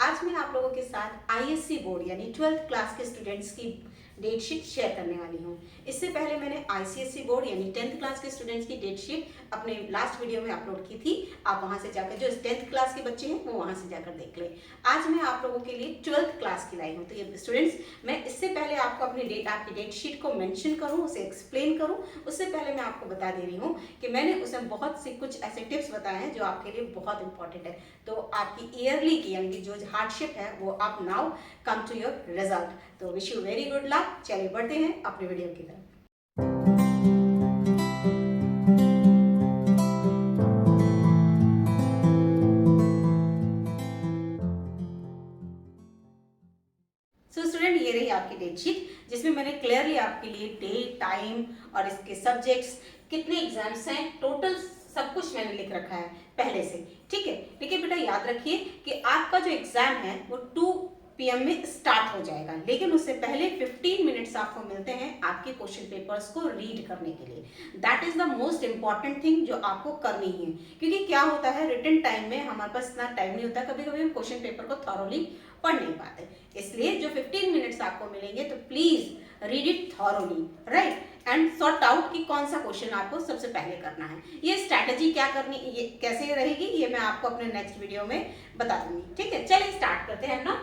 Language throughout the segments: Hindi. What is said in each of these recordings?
आज मैं आप लोगों के साथ आईएससी बोर्ड यानी 12th क्लास के स्टूडेंट्स की डेट शीट शेयर करने वाली हूँ। इससे पहले मैंने आईसीएसई बोर्ड यानी 10th क्लास के स्टूडेंट्स की डेट शीट अपने लास्ट वीडियो में अपलोड की थी। आप वहां से जाकर, जो 10th क्लास के बच्चे हैं वो वहां से जाकर देख लें। आज मैं आप लोगों के लिए 12th क्लास की लाई हूँ। तो ये स्टूडेंट्स, मैं इससे पहले आपको आपकी डेट शीट को मेंशन करूँ, उसे एक्सप्लेन करूँ, उससे पहले मैं आपको बता दे रही हूँ कि मैंने उसमें बहुत सी कुछ ऐसे टिप्स बताए हैं जो आपके लिए बहुत इंपॉर्टेंट है। तो आपकी ईयरली की यानी जो हार्डशिप है वो आप now come to your result. तो wish you very good luck. चलिए बढ़ते हैं अपने वीडियो की तरफ। सो स्टूडेंट, ये रही आपकी डेट शीट जिसमें मैंने क्लियरली आपके लिए डेट, टाइम और इसके सब्जेक्ट्स, कितने एग्जाम्स हैं, टोटल सब कुछ मैंने लिख रखा है पहले से। ठीक है, लेकिन बेटा याद रखिए कि आपका जो एग्जाम है वो 2 PM में स्टार्ट हो जाएगा, लेकिन उससे पहले 15 मिनट्स आपको मिलते हैं आपके क्वेश्चन पेपर्स को रीड करने के लिए। That is the most important thing जो आपको करनी है, क्योंकि क्या होता है रिटन टाइम में हमारे पास इतना टाइम नहीं होता, कभी कभी हम क्वेश्चन पेपर को थॉरोली पढ़ नहीं पाते। इसलिए जो 15 मिनट्स आपको मिलेंगे तो please read it thoroughly, right, and sort out कि कौन सा क्वेश्चन आपको सबसे पहले करना है। ये स्ट्रैटेजी क्या करनी, ये कैसे रहेगी, ये मैं आपको अपने नेक्स्ट वीडियो में बता दूंगी। ठीक है, चलिए स्टार्ट करते हैं अपना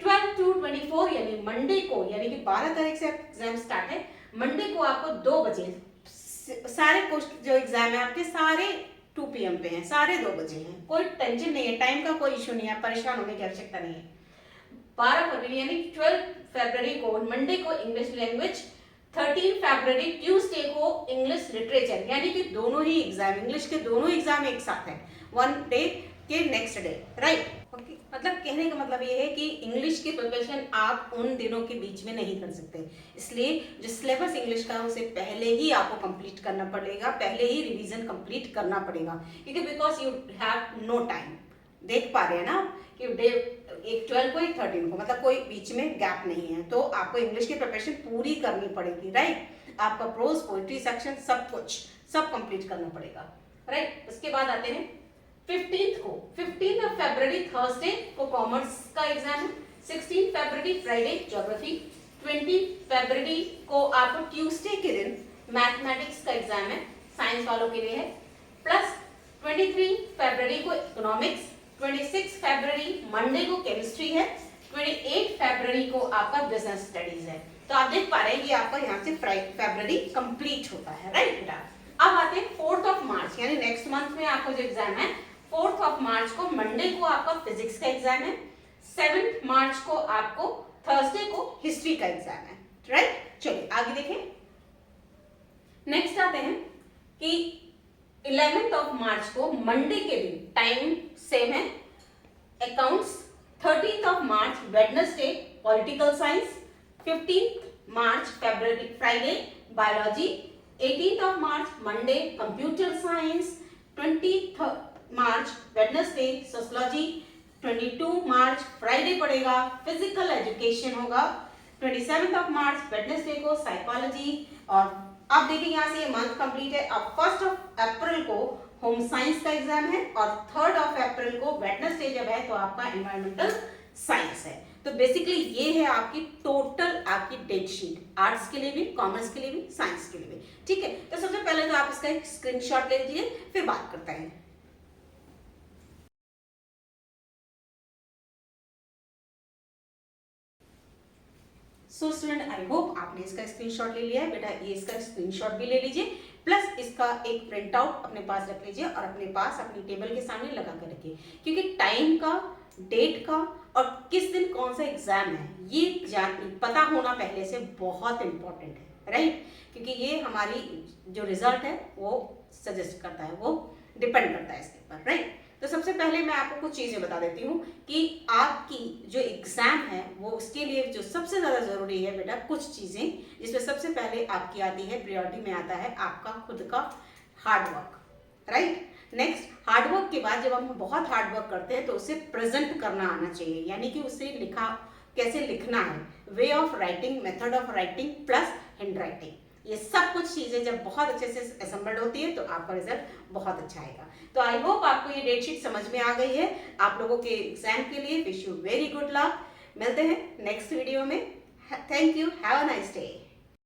12 to 24 यानी मंडे को, यानी कि 12 तारीख से एग्जाम स्टार्ट है। मंडे को आपको 2 बजे सारे जो एग्जाम है आपके सारे 2 PM पे हैं, साढ़े 2 बजे हैं। कोई टेंशन नहीं है, टाइम का कोई इशू नहीं है, परेशान होने की आवश्यकता नहीं है। 12 फरवरी यानी 12 फरवरी को मंडे को इंग्लिश लैंग्वेज, 13 फरवरी ट्यूसडे को इंग्लिश लिटरेचर, यानी कि दोनों ही एग्जाम, इंग्लिश के दोनों एग्जाम एक साथ हैं, वन डे के नेक्स्ट डे, राइट। ओके, मतलब कहने का मतलब ये है कि इंग्लिश की प्रिपरेशन आप उन दिनों के बीच में नहीं कर सकते, इसलिए जो सिलेबस इंग्लिश का है उसे पहले ही आपको कंप्लीट करना पड़ेगा, पहले ही रिवीजन कंप्लीट करना पड़ेगा, क्योंकि because you have no time. देख पा रहे हैं ना आप कि डे एक 12 को एक 13 को, मतलब कोई बीच में गैप नहीं है, तो आपको इंग्लिश की प्रिपरेशन पूरी करनी पड़ेगी, राइट। आपका प्रोज, पोइट्री सेक्शन सब कुछ सब कंप्लीट करना पड़ेगा, राइट। उसके बाद आते हैं 15 फरवरी थर्सडे को कॉमर्स का एग्जाम है, 16 फरवरी फ्राइडे ज्योग्राफी, 20 फरवरी को आपको ट्यूसडे के दिन मैथमेटिक्स का एग्जाम है, साइंस वालों के लिए है, प्लस 23 फरवरी को इकोनॉमिक्स, 26 फरवरी मंडे को केमिस्ट्री है, 28 फरवरी को आपका बिजनेस स्टडीज है। तो आप देख पा रहे हैं कि आपका यहाँ से फरवरी कंप्लीट होता है, राइट बेटा। अब आते हैं 4 मार्च यानी नेक्स्ट मंथ में आपका जो एग्जाम है 4 मार्च को मंडे को आपका फिजिक्स का एग्जाम है, 7 मार्च को आपको थर्सडे को हिस्ट्री का एग्जाम है, राइट। चलिए आगे देखें। नेक्स्ट आते हैं कि 11 मार्च को मंडे के दिन टाइम सेम है, अकाउंट्स, 13 मार्च वेडनेसडे पॉलिटिकल साइंस, 15 मार्च फरवरी फ्राइडे बायोलॉजी, 18 मार्च मंडे कंप्यूटर साइंस, 20 मार्च वेडनेसडे सोशियोलॉजी, 22 मार्च फ्राइडे पड़ेगा फिजिकल एजुकेशन होगा, 27 मार्च वेडनेसडे को साइकोलॉजी। और अब देखिए यहाँ से ये मंथ कंप्लीट है। अब 1 अप्रैल को होम साइंस का एग्जाम है और 3 अप्रैल को वेडनेसडे जब है तो आपका एनवायरमेंटल साइंस है। तो बेसिकली ये है आपकी टोटल आपकी डेट शीट, आर्ट्स के लिए भी, कॉमर्स के लिए भी, साइंस के लिए भी। ठीक है, तो सबसे पहले तो आप इसका एक स्क्रीनशॉट ले लीजिए, फिर बात करते हैं। सो स्टूडेंट, आई होप आपने इसका स्क्रीनशॉट ले लिया है। बेटा ये इसका स्क्रीनशॉट भी ले लीजिए, प्लस इसका एक प्रिंट आउट अपने पास रख लीजिए और अपने पास अपनी टेबल के सामने लगा कर रखिए, क्योंकि टाइम का, डेट का और किस दिन कौन सा एग्जाम है ये पता होना पहले से बहुत इंपॉर्टेंट है, राइट। क्योंकि ये हमारी जो रिजल्ट है वो सजेस्ट करता है, वो डिपेंड करता है इसके ऊपर, राइट। तो सबसे पहले मैं आपको कुछ चीजें बता देती हूँ कि आपकी जो एग्जाम है वो उसके लिए जो सबसे ज्यादा जरूरी है बेटा कुछ चीजें, जिसमें सबसे पहले आपकी आती है, प्रायोरिटी में आता है आपका खुद का hard work, right. Next, hard work के बाद जब हम बहुत हार्ड वर्क करते हैं तो उसे प्रेजेंट करना आना चाहिए, यानी कि उसे लिखा कैसे लिखना है, way of writing, method of writing plus hand writing, ये सब कुछ चीज़ें जब बहुत अच्छे से असेंबल्ड होती है तो आपका रिजल्ट बहुत अच्छा आएगा। तो आई होप आपको ये डेट शीट समझ में आ गई है। आप लोगों के एग्जाम के लिए wish you very good luck. मिलते हैं नेक्स्ट वीडियो में। Thank you, have a nice day.